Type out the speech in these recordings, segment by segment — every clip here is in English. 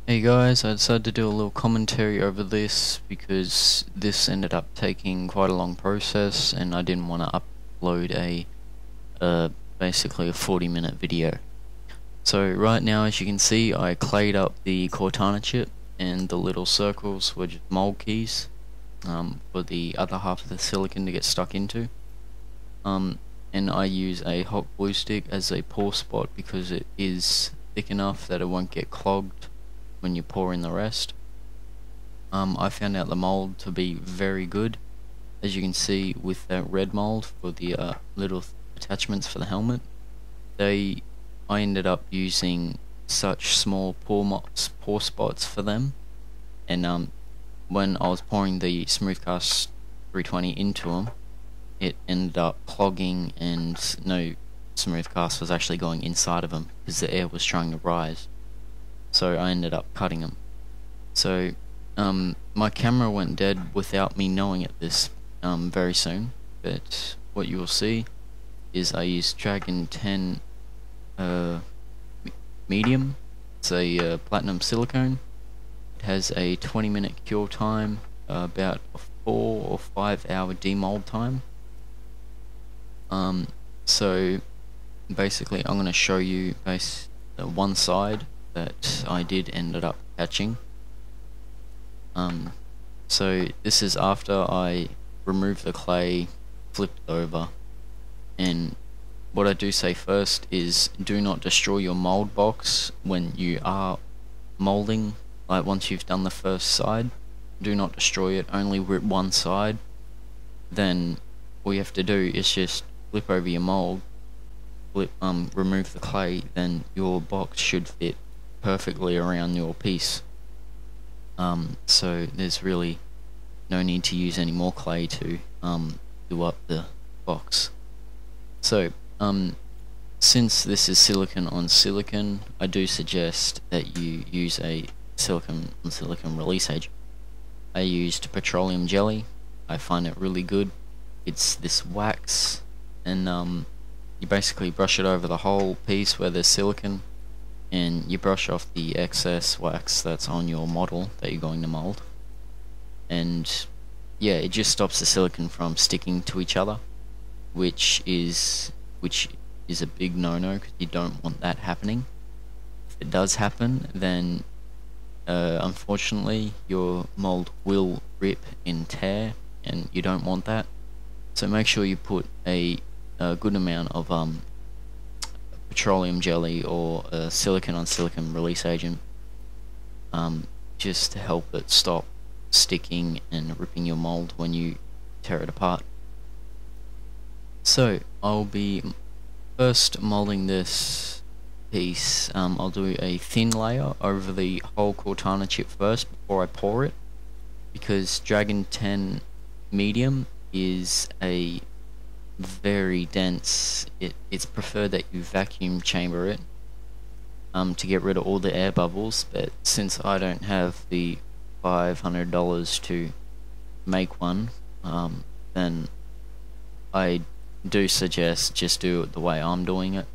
Hey guys, I decided to do a little commentary over this because this ended up taking quite a long process and I didn't want to upload basically a 40-minute video. So right now, as you can see, I clayed up the Cortana chip and the little circles were just mold keys for the other half of the silicon to get stuck into. And I use a hot glue stick as a pour spot because it is thick enough that it won't get clogged when you pour in the rest. I found out the mold to be very good, as you can see with that red mold for the little attachments for the helmet. I ended up using such small pour spots for them, and when I was pouring the Smoothcast 320 into them, it ended up clogging and no Smoothcast was actually going inside of them because the air was trying to rise. So I ended up cutting them. So my camera went dead without me knowing it very soon, but what you will see is I used Dragon 10 medium. It's a platinum silicone. It has a 20-minute cure time, about a 4 or 5 hour demold time. So basically I'm going to show you one side that I ended up catching. So this is after I removed the clay, flipped it over, and what I do say first is do not destroy your mold box when you are molding. Like once you've done the first side, do not destroy it, only rip one side. Then all you have to do is just flip over your mold, remove the clay, then your box should fit perfectly around your piece. So there's really no need to use any more clay to do up the box. So since this is silicon on silicon, I do suggest that you use a silicon on silicon release agent. I used petroleum jelly. I find it really good. It's this wax, and you basically brush it over the whole piece where there's silicon, and you brush off the excess wax that's on your model that you're going to mold. And yeah, it just stops the silicon from sticking to each other, which is a big no-no because you don't want that happening. If it does happen, then unfortunately your mold will rip and tear, and you don't want that. So make sure you put a good amount of petroleum jelly or silicon on silicon release agent, just to help it stop sticking and ripping your mold when you tear it apart. So I'll be first molding this piece. I'll do a thin layer over the whole Cortana chip first before I pour it, because Dragon 10 medium is a very dense. It's preferred that you vacuum chamber it to get rid of all the air bubbles, but since I don't have the $500 to make one, then I do suggest just do it the way I'm doing it,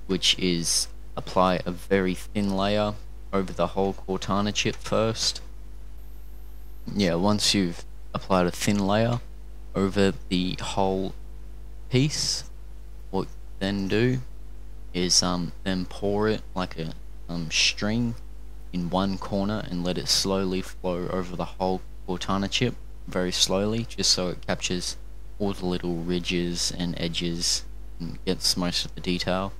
which is apply a very thin layer over the whole Cortana chip first. Yeah, once you've applied a thin layer over the whole piece, what you then do is then pour it like a string in one corner and let it slowly flow over the whole Cortana chip, very slowly, just so it captures all the little ridges and edges and gets most of the detail.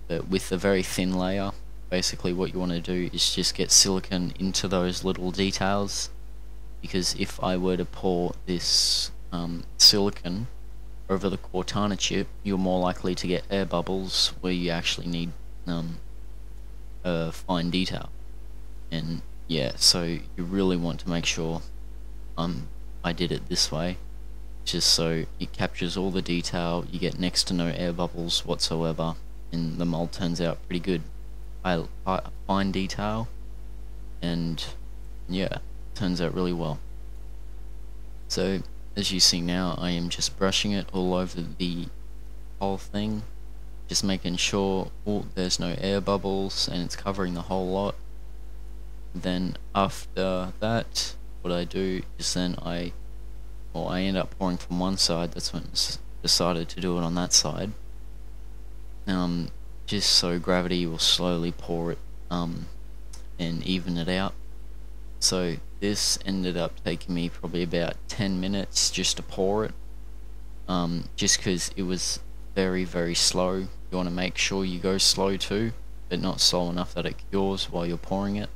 But with a very thin layer, basically what you want to do is just get silicon into those little details, because if I were to pour this silicon over the Cortana chip, you're more likely to get air bubbles where you actually need fine detail. And yeah, so you really want to make sure I did it this way, just so it captures all the detail, you get next to no air bubbles whatsoever, and the mold turns out pretty good. I fine detail, and yeah, turns out really well. So as you see now, I am just brushing it all over the whole thing, just making sure there's no air bubbles and it's covering the whole lot. Then after that, what I do is then I end up pouring from one side. That's when I decided to do it on that side. Just so gravity will slowly pour it and even it out. So this ended up taking me probably about 10 minutes just to pour it, just because it was very, very slow. You want to make sure you go slow too, but not slow enough that it cures while you're pouring it.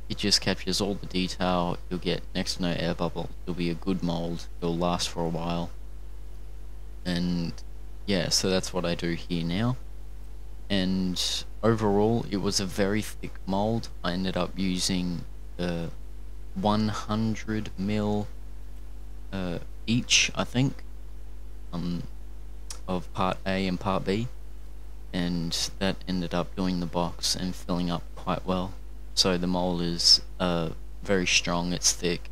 It just captures all the detail. You'll get next to no air bubble. It'll be a good mold. It'll last for a while. And yeah, so that's what I do here now. And overall, it was a very thick mold. I ended up using 100 mil each, I think, of part A and part B, and that ended up doing the box and filling up quite well. So the mold is very strong, it's thick,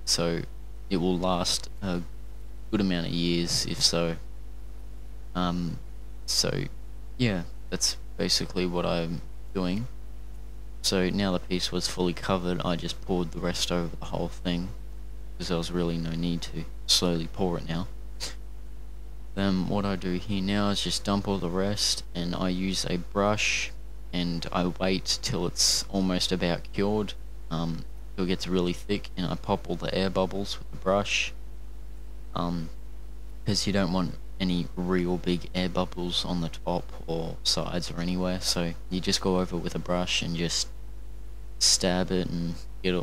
so it will last a good amount of years, if so. So yeah, that's basically what I'm doing. So now the piece was fully covered, I just poured the rest over the whole thing, because there was really no need to slowly pour it now. Then what I do here now is just dump all the rest, and I use a brush and I wait till it's almost about cured, till it gets really thick, and I pop all the air bubbles with the brush, because you don't want any real big air bubbles on the top or sides or anywhere. So you just go over it with a brush and just stab it and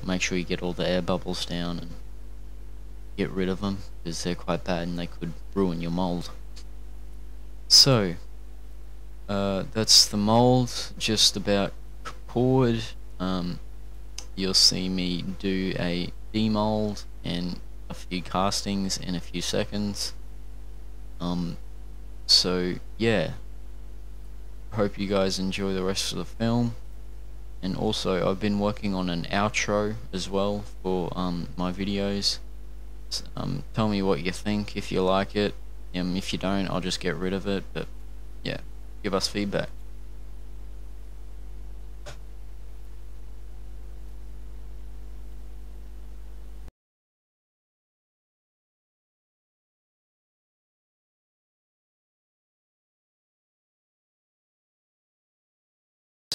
make sure you get all the air bubbles down and get rid of them, because they're quite bad and they could ruin your mold. So that's the mold just about poured. You'll see me do a demold and a few castings in a few seconds. So yeah, hope you guys enjoy the rest of the film. And also, I've been working on an outro as well for my videos. Tell me what you think, if you like it. If you don't, I'll just get rid of it, but yeah, give us feedback.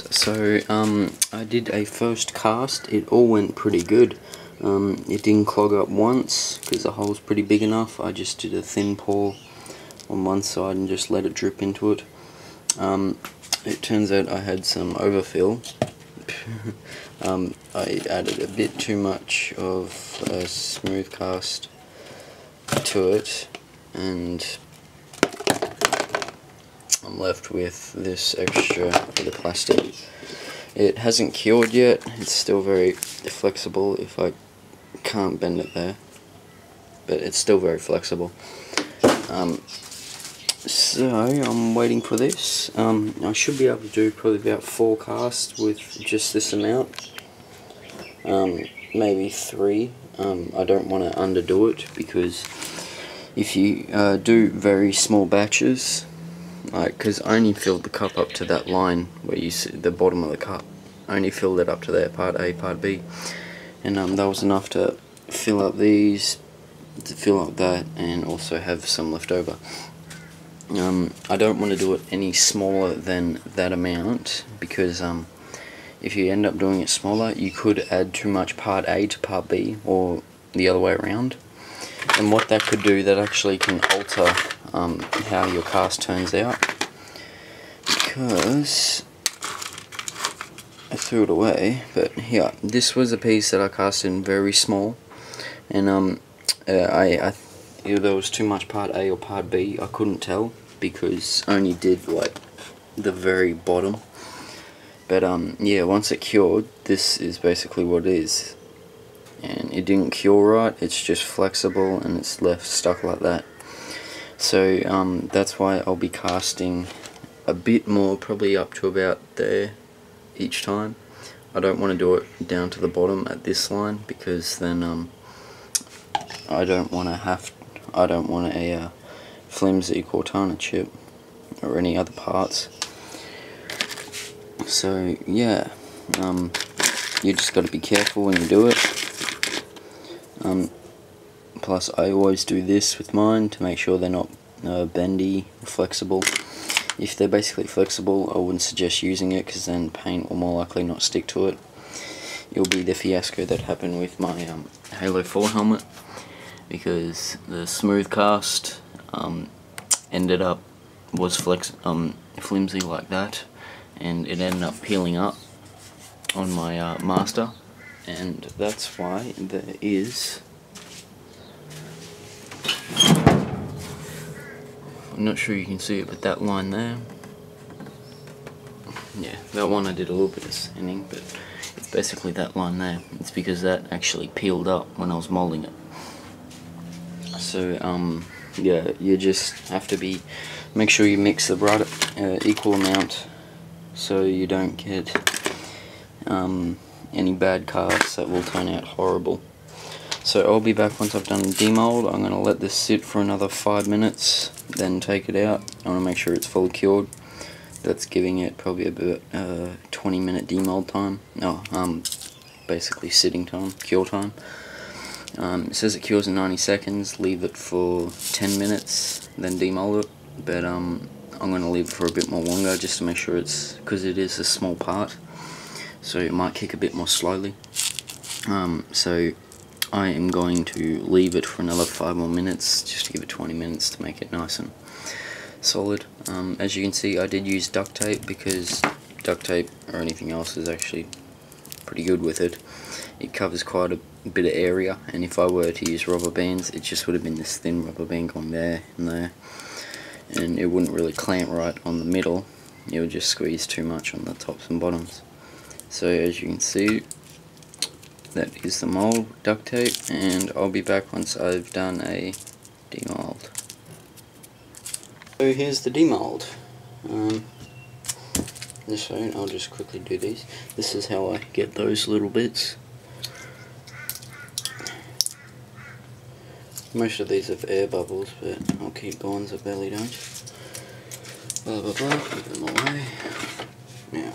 So I did a first cast. It all went pretty good. It didn't clog up once because the hole's pretty big enough. I just did a thin pour on one side and just let it drip into it. It turns out I had some overfill. I added a bit too much of a smooth cast to it, and I'm left with this extra bit of plastic. It hasn't cured yet. It's still very flexible if I can't bend it there, but it's still very flexible. So I'm waiting for this. I should be able to do probably about 4 casts with just this amount, maybe 3. I don't want to underdo it, because if you do very small batches, because I only filled the cup up to that line where you see the bottom of the cup. I only filled it up to there, part A, part B, and that was enough to fill up these, to fill up that, and also have some left over. I don't want to do it any smaller than that amount, because if you end up doing it smaller, you could add too much part A to part B, or the other way around. And what that could do, that actually can alter how your cast turns out, because I threw it away. But yeah, this was a piece that I cast in very small, and either there was too much part A or part B. I couldn't tell, because I only did like the very bottom. But yeah, once it cured, this is basically what it is. And it didn't cure right, it's just flexible and it's left stuck like that. So that's why I'll be casting a bit more, probably up to about there each time. I don't want to do it down to the bottom at this line, because then I don't want a flimsy cortana chip or any other parts. So yeah, You just got to be careful when you do it. Plus I always do this with mine to make sure they're not bendy or flexible. If they're basically flexible, I wouldn't suggest using it, because then paint will more likely not stick to it. It'll be the fiasco that happened with my Halo 4 helmet, because the smooth cast ended up was flimsy like that, and it ended up peeling up on my master, and that's why there is, I'm not sure you can see it, but that line there, yeah, that one I did a little bit of sanding, but it's basically that line there. It's because that actually peeled up when I was molding it. So yeah, you just have to make sure you mix the right equal amount, so you don't get any bad casts that will turn out horrible. So I'll be back once I've done demold. I'm going to let this sit for another 5 minutes, then take it out. I want to make sure it's fully cured. That's giving it probably about 20-minute demold time. No, basically sitting time, cure time. It says it cures in 90 seconds. Leave it for 10 minutes, then demold it. But I'm going to leave it for a bit more longer, just to make sure it's, because it is a small part, so it might kick a bit more slowly. So I am going to leave it for another 5 more minutes, just to give it 20 minutes to make it nice and solid. As you can see, I did use duct tape, because duct tape or anything else is actually pretty good with it. It covers quite a bit of area, and if I were to use rubber bands, it just would have been this thin rubber band going there and there, and it wouldn't really clamp right on the middle. It would just squeeze too much on the tops and bottoms. So as you can see, that is the mold duct tape, and I'll be back once I've done a demold. So here's the demold. So I'll just quickly do these. This is how I get those little bits. Most of these have air bubbles, but I'll keep the ones that barely don't. Blah blah blah, keep them away. Now,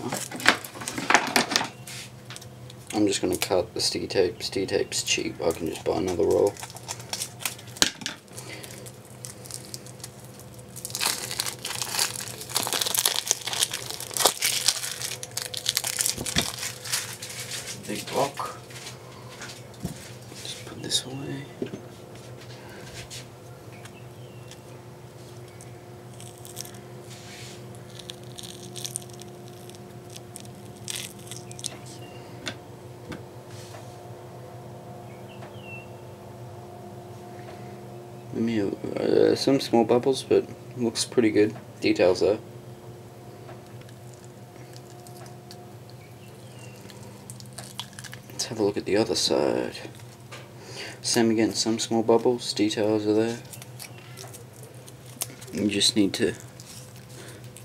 I'm just going to cut the sticky tape. Sticky tape's cheap, I can just buy another roll. Big block. Just put this away. Some small bubbles, but looks pretty good. Details though. Let's have a look at the other side. Same again, some small bubbles, details are there. You just need to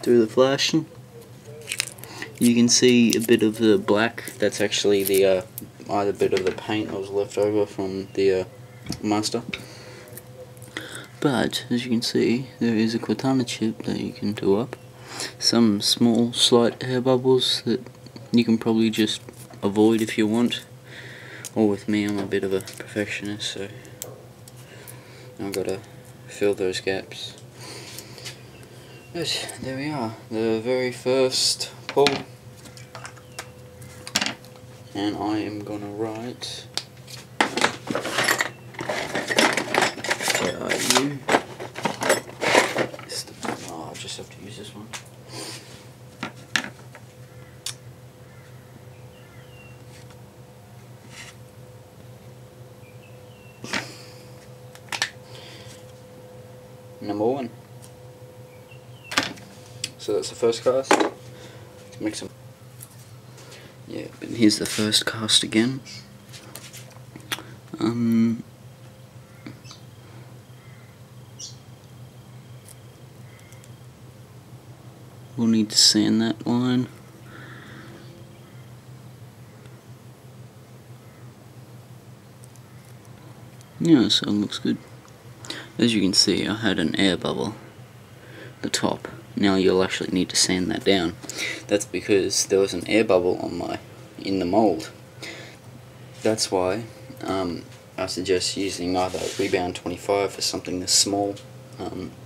do the flashing. You can see a bit of the black. That's actually the either bit of the paint that was left over from the master. But as you can see, there is a cortana chip that you can do up. Some small slight air bubbles that you can probably just avoid if you want. Or with me, I'm a bit of a perfectionist, so I've got to fill those gaps. But there we are, the very first pull. And I am gonna write, where are you? Oh, I just have to use this one. Number 1. So that's the first cast. Let's mix them. Yeah, but here's the first cast again. We'll need to sand that line. Yeah, so it looks good. As you can see, I had an air bubble at the top. Now you'll actually need to sand that down. That's because there was an air bubble on my in the mould. That's why I suggest using either Rebound 25 for something that's small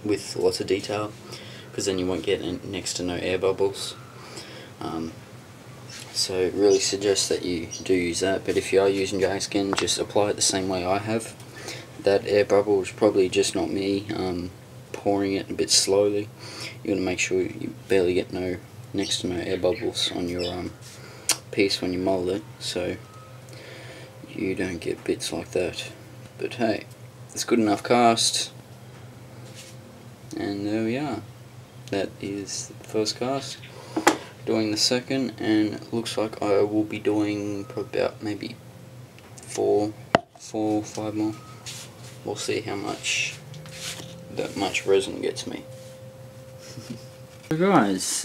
with lots of detail, because then you won't get next to no air bubbles. So really suggest that you do use that, but if you are using dragskin, just apply it the same way I have. That air bubble is probably just not me pouring it a bit slowly. You want to make sure you barely get next to no air bubbles on your piece when you mould it, so you don't get bits like that. But hey, it's good enough cast, and there we are. That is the first cast. Doing the second, and it looks like I will be doing probably about maybe 4 or 5 more. We'll see how much that much resin gets me. So guys,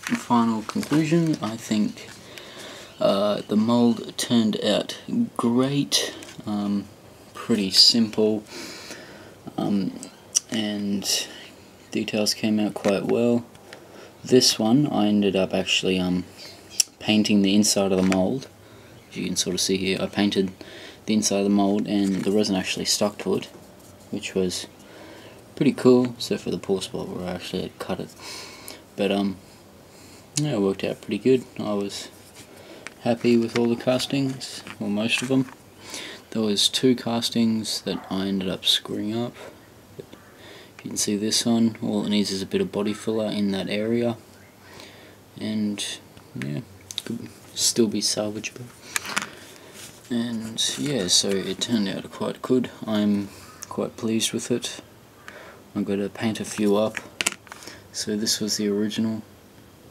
final conclusion, I think the mould turned out great, pretty simple, and details came out quite well. This one I ended up actually painting the inside of the mould. As you can sort of see here, I painted the inside of the mould and the resin actually stuck to it, which was pretty cool, except for the poor spot where I actually had cut it. But yeah, it worked out pretty good. I was happy with all the castings, or most of them. There was 2 castings that I ended up screwing up. But you can see this one, all it needs is a bit of body filler in that area, and yeah, could still be salvageable. And yeah, so it turned out quite good. I'm quite pleased with it. I'm going to paint a few up. So this was the original,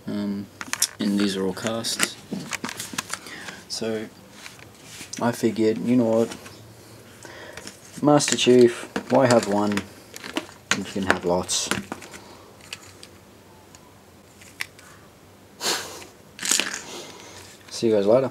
and these are all casts. So I figured, you know what, Master Chief, why have one? You can have lots. See you guys later.